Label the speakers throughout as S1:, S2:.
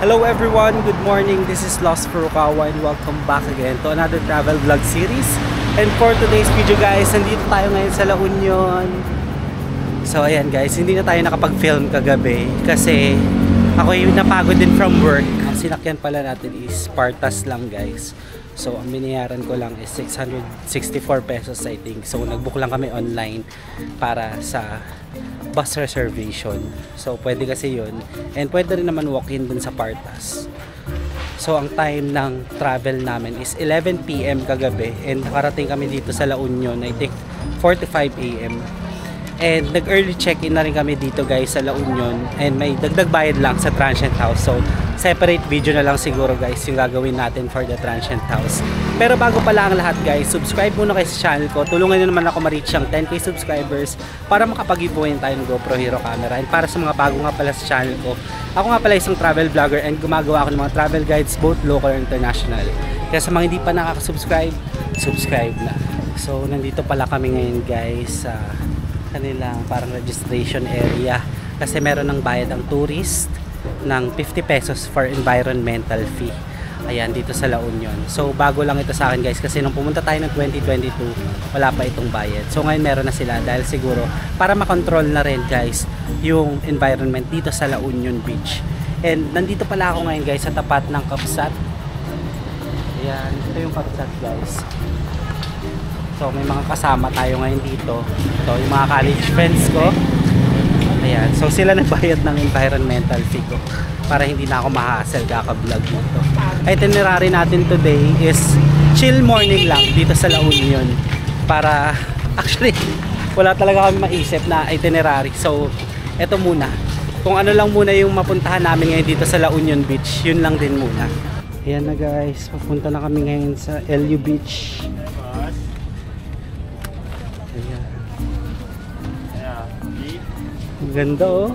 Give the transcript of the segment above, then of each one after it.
S1: Hello everyone, good morning. This is Lost Furukawa and welcome back again to another travel vlog series. And for today's video guys, nandito tayo ngayon sa La Union. So ayan guys, hindi na tayo nakapag-film kagabi kasi ako yung napagod din from work. Ang sinakyan pala natin is Spartas lang guys. So ang binayaran ko lang is 664 pesos I think. So nagbook lang kami online para sa bus reservation. So pwede kasi yun. And pwede rin naman walk-in dun sa Spartas. So ang time ng travel namin is 11 PM kagabi. And nakarating kami dito sa La Union I think 45 AM. And nag-early check-in na rin kami dito guys sa La Union. And may dagdag bayad lang sa transient house. So separate video na lang siguro guys yung gagawin natin for the transient house. Pero bago pala ang lahat guys, subscribe muna kayo sa channel ko. Tulungan nyo naman ako ma-reach ang 10k subscribers para makapag-giveaway tayo ng GoPro Hero camera. And para sa mga bago nga pala sa channel ko, ako nga pala isang travel vlogger and gumagawa ako ng mga travel guides both local and international. Kaya sa mga hindi pa nakaka-subscribe, subscribe na. So nandito pala kami ngayon guys sa kanilang parang registration area kasi meron ng bayad ang tourist ng 50 pesos for environmental fee. Ayan, dito sa La Union. So bago lang ito sa akin guys kasi nung pumunta tayo ng 2022 wala pa itong bayad. So ngayon meron na sila dahil siguro para makontrol na rin guys yung environment dito sa La Union Beach. And nandito pala ako ngayon guys sa tapat ng Kapsat. Ayan, ito yung Kapsat guys. So may mga kasama tayo ngayon dito. Ito yung mga college friends ko. Ayan, so sila nagbayad ng environmental fee ko para hindi na ako ma-hassle kaka-vlog dito. Itinerary natin today is chill morning lang dito sa La Union. Para actually wala talaga kami maisip na itinerary. So eto muna. Kung ano lang muna yung mapuntahan namin ngayon dito sa La Union Beach, yun lang din muna. Ayan na guys, papunta na kami ngayon sa LU Beach. Ang ganda oh.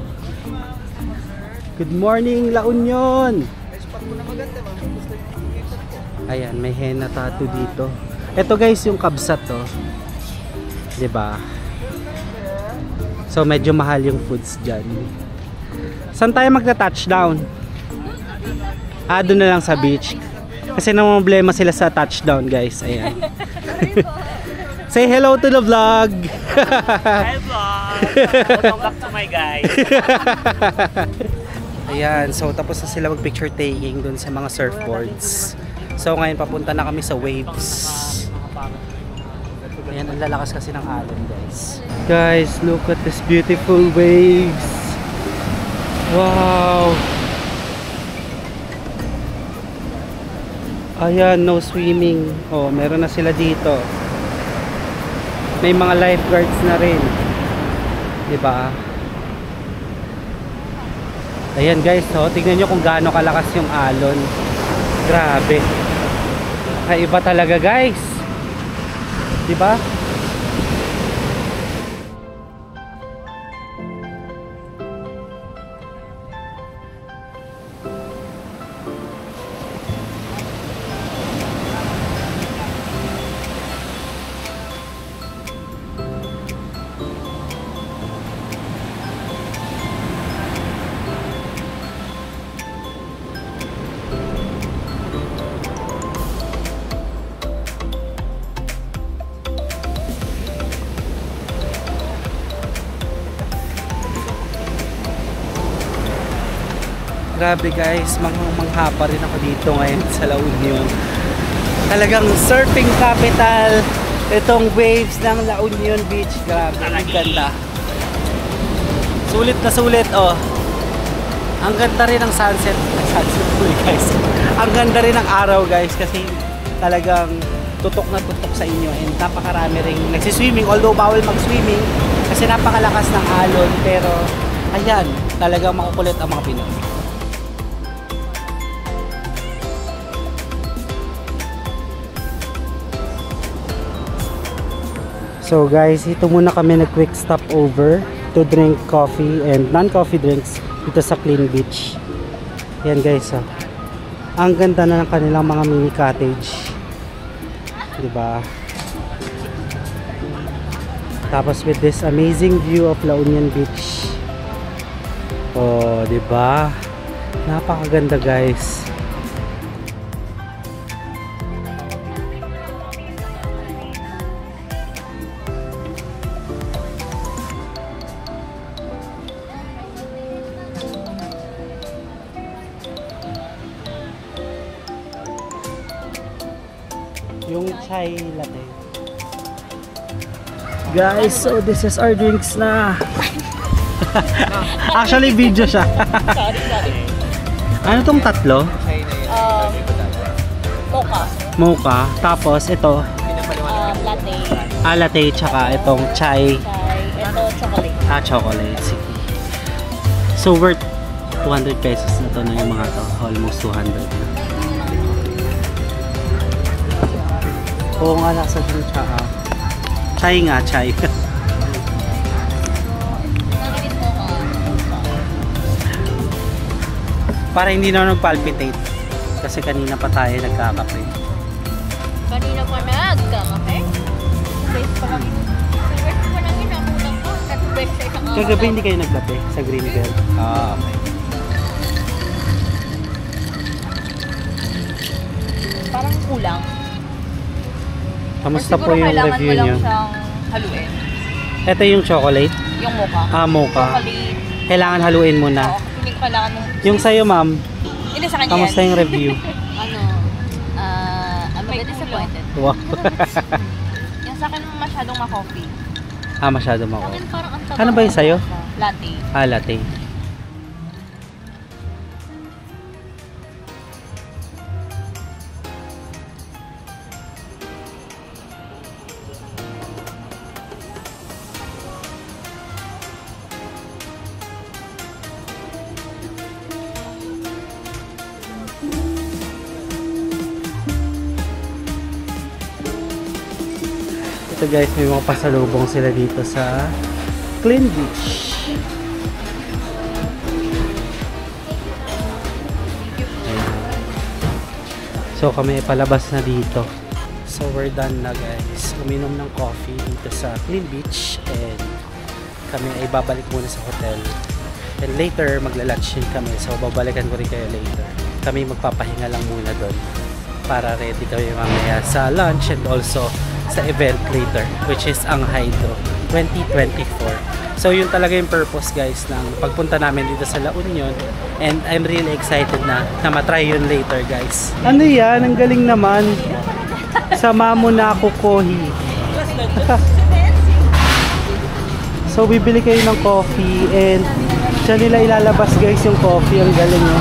S1: Good morning La Union. Ayan, may henna tattoo dito. Ito guys yung Kabsat to. 'Di ba? So medyo mahal yung foods diyan. Saan tayo magta-touchdown? Doon na lang sa beach. Kasi namumblema sila sa touchdown guys. Ayan. Say hello to the vlog.
S2: Hi vlog. Welcome back to my guys.
S1: Ayan, so tapos na sila mag-picture taking dun sa mga surfboards. So ngayon papunta na kami sa waves. Ayan, ang lalakas kasi ng alon guys. Guys, look at this beautiful waves. Wow. Ayan, no swimming. Oh, meron na sila dito. May mga lifeguards na rin. 'Di ba? Ayan guys, so tingnan niyo kung gaano kalakas yung alon. Grabe. Kaiba talaga guys. 'Di ba? Grabe guys, mangha pa rin ako dito ngayon sa La Union. Talagang surfing capital. Itong waves ng La Union Beach. Grabe, ang ganda. Sulit na sulit oh. Ang ganda rin ng sunset. Sunset po guys. Ang ganda rin ng araw guys kasi talagang tutok na tutok sa inyo. And napakarami rin nagsiswimming. Although bawal mag-swimming kasi napakalakas ng alon. Pero ayan, talagang makukulit ang mga Pinoy. So guys, ito muna kami na quick stop over to drink coffee and non-coffee drinks dito sa Clean Beach. Yan guys, oh. Ang ganda na ng kanilang mga mini cottage. 'Di ba? Tapos with this amazing view of La Union Beach. Oh, 'di ba? Napakaganda guys. Yung chai latte. Guys, so this is our drinks na. Actually, video siya.
S2: Sorry.
S1: Ano tong tatlo?
S2: Mocha.
S1: Mocha. Tapos ito.
S2: Latte.
S1: Latte. Tsaka itong chai.
S2: Ito, chocolate.
S1: Chocolate. Sige. So, worth 200 pesos na to na yung mga to. Almost 200 na. Oo nga, nasa yung tsaka. Chai nga, chai. Para hindi na nag-palpitate. Kasi kanina pa tayo nagkakape.
S2: Kanina pa nagkakape? Best pa kami. Best pa lang inakulang ko. Best sa isang araw.
S1: Kagabi hindi kayo naglape sa Greenbelt. Okay.
S2: Parang kulang.
S1: Kamusta po yung review nyo?
S2: Siguro kailangan mo lang siyang haluin.
S1: Ito yung chocolate?
S2: Yung mocha.
S1: Mocha.
S2: Chocolate.
S1: Kailangan haluin muna.
S2: Oo, hindi ko kailangan mong...
S1: Yung sa'yo, ma'am,
S2: Hindi sa kanya
S1: kamusta yung review?
S2: I'm a bit disappointed.
S1: Wow.
S2: Yung sa akin masyadong ma-coffee.
S1: Masyado
S2: Sa
S1: mako.
S2: akin parang ang taba.
S1: Ano ba yung sa'yo?
S2: Latte.
S1: Latte. Ito guys, may mga pasalubong sila dito sa Clean Beach. Ayan. So kami palabas na dito. So we're done na guys. Uminom ng coffee dito sa Clean Beach and kami ay babalik muna sa hotel. And later magla-lunch din kami. So babalikan ko rin kayo later. Kami magpapahinga lang muna doon para ready kami mamaya sa lunch and also sa event later, which is ang Hydro 2024. So yun talaga yung purpose guys ng pagpunta namin dito sa La Union, and I'm really excited na matry yun later guys. Ano yan? Ang galing naman. Sama mo na ako, Kohi. So bibili kayo ng coffee and dyan nila ilalabas guys yung coffee. Ang galing no?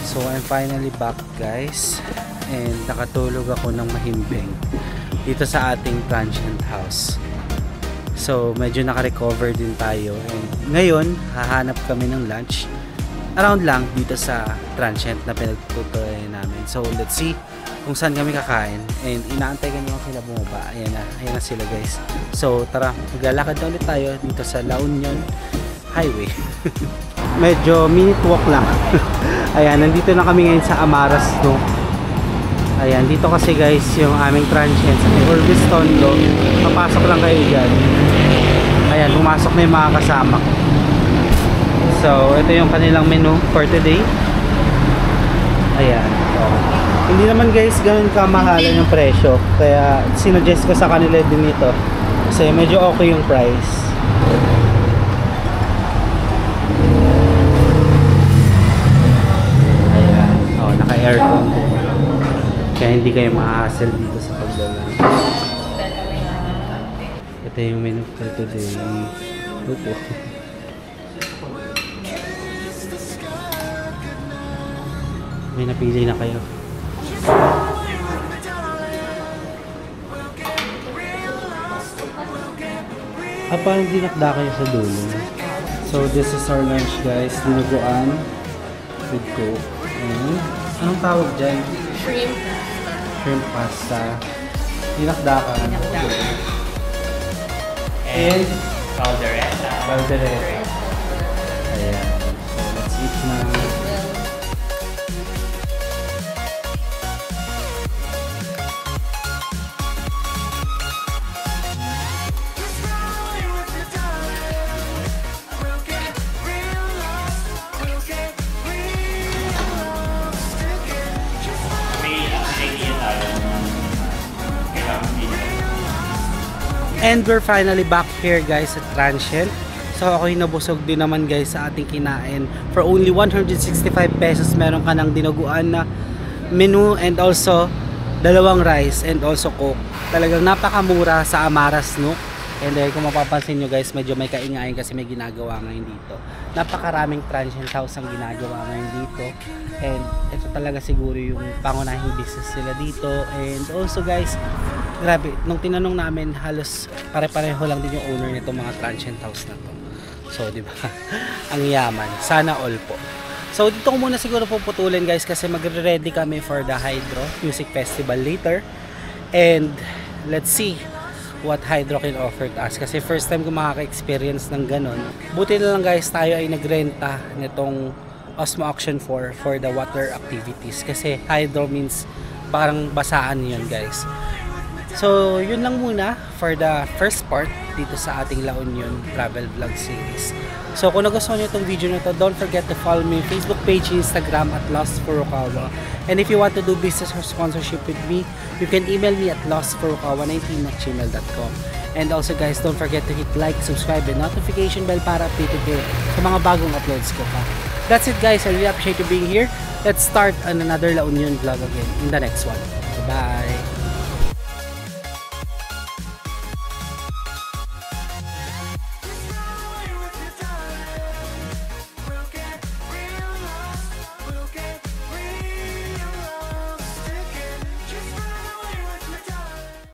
S1: So I'm finally back guys, and nakatulog ako ng mahimbing dito sa ating transient house. So medyo naka-recover din tayo, and ngayon hahanap kami ng lunch around lang dito sa transient na pinagtutuloy namin. So let's see kung saan kami kakain, and inaantay ko naman sila bumaba. Ayan na sila guys. So tara, maglalakad na ulit tayo dito sa La Union Highway. Medyo minute walk lang. Ayan, nandito na kami ngayon sa Amaras, no? Ayan, dito kasi guys yung aming transient sa Orbis Tondo. Papasok lang kayo dyan. Ayan, pumasok na yung mga kasama ko. So, ito yung kanilang menu for today. Ayan. So, hindi naman guys ganun kamahalan yung presyo. Kaya sinuggest ko sa kanila din ito. Kasi medyo okay yung price. Naka-aircon. Kaya hindi kayo ma-hassle dito sa paglalang. Ito yung menu for today. Ito. May napili na kayo. Parang dinakda kayo sa dulo. So this is our lunch guys. Dinuguan with Coke. And anong tawag dyan?
S2: Shrimp.
S1: Shrimp pasta. Dinakdakan. And
S2: Caldereta.
S1: caldereta. Ayan. So let's eat na. And we're finally back here guys at Transient. So ako'y nabusog din naman guys sa ating kinain. For only 165 pesos meron ka ng dinuguan na menu and also dalawang rice and also coke. Talagang napakamura sa Amaras Nook. And kung mapapansin nyo guys, medyo may kaingayin kasi may ginagawa ngayon dito. Napakaraming transient house ang ginagawa ngayon dito. And ito talaga siguro yung pangunahing business nila dito. And also guys, grabe, nung tinanong namin, halos pare-pareho lang din yung owner nitong mga transient house na to. So, di ba? Ang yaman. Sana all po. So, dito ko muna siguro puputulin guys kasi magre-ready kami for the Hydro Music Festival later. And let's see what Hydro can offer to us. Kasi first time ko makaka-experience ng ganon. Buti na lang guys, tayo ay nagrenta nitong Osmo Auction 4 for the water activities. Kasi Hydro means parang basaan yun guys. So, yun lang muna for the first part dito sa ating La Union Travel Vlog Series. So, kung nagustuhan nyo itong video na to, don't forget to follow me Facebook page, Instagram at Lost Furukawa. And if you want to do business or sponsorship with me, you can email me at lostfurukawa19@gmail.com. And also guys, don't forget to hit like, subscribe, and notification bell para updated kayo sa mga bagong uploads ko pa. That's it guys, I really appreciate you being here. Let's start on another La Union vlog again in the next one. Bye!